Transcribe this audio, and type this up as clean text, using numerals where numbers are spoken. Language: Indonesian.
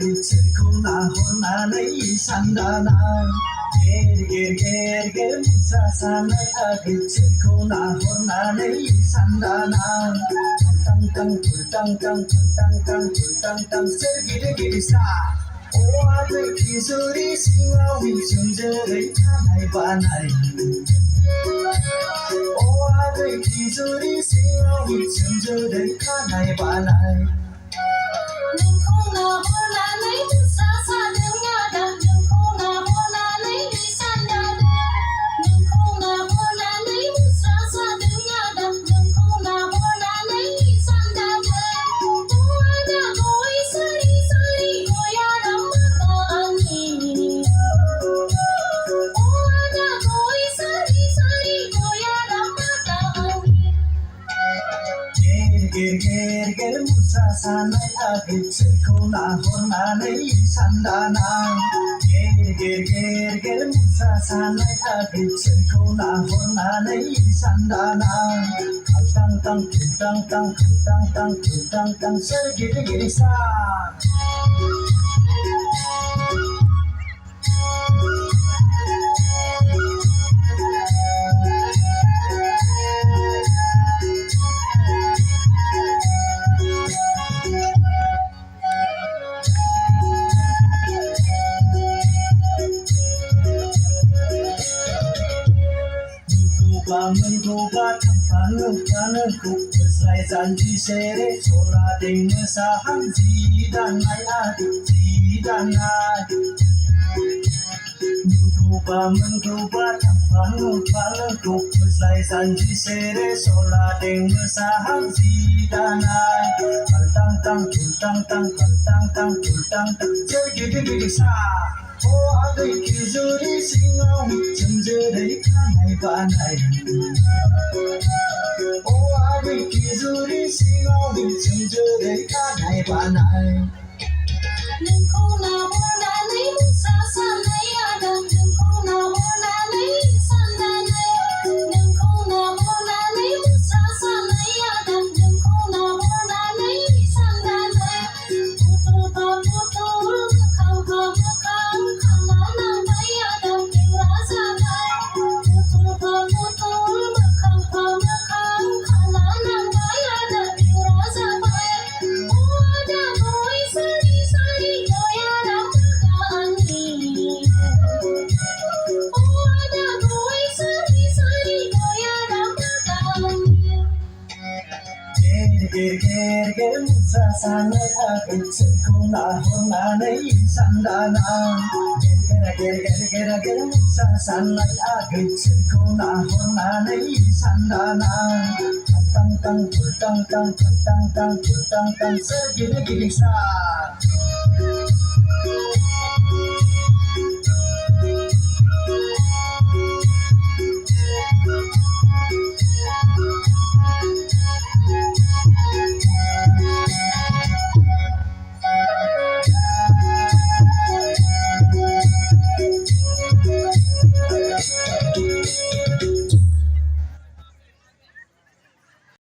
agitserku nahornanai sandana ger musa sanai agitserku nahornanai sandana tang tang tang tang tang tang tang tang sergiri sa oh aduh kisuri singawi sunjerai kanai banai oh aduh kisuri singawi sunjerai kanai banai đừng không nào vô là lấy xa xa đừng ngã đằng đừng không nào vô là lấy đi san đà đừng không nào vô là lấy xa xa đừng ngã đằng đừng không nào vô là lấy đi san đà tua đã gọi sari sari goya đắm có anh tua đã gọi sari sari goya đắm có anh ger musa sanai agitserku nahornanai sandana ger musa sanai agitserku nahornanai sandana tang tang tang tang tang tang tang tang sergiri sa mencoba tangan-tanganku Selai janji sere sola dengan saham zidanai adik mencoba tangan-tanganku Selai janji sere sola dengan saham zidanai tang tang tang tang tang tang tang tang sergiri sa oh aduh kisuri singawi sunjerai kanai banai oh aduh kisuri singawi sunjerai kanai banai đừng không nào vô là lấy xa xa lấy đằng đừng không nào vô là lấy san đà đừng không nào vô là lấy xa xa lấy đằng đừng không nào vô là lấy san đà putul khang khang lá nang bay đằng yêu rasa putul khang khang lá nang bay đằng yêu rasa oh ada boy sari sari goya đắm có anh oh ada boy sari sari goya đắm có anh ger musa sanai agitserku nahornanai sandana ger musa sanai agitserku nahornanai sandana tang tang tang tang tang tang tang tang sergiri sa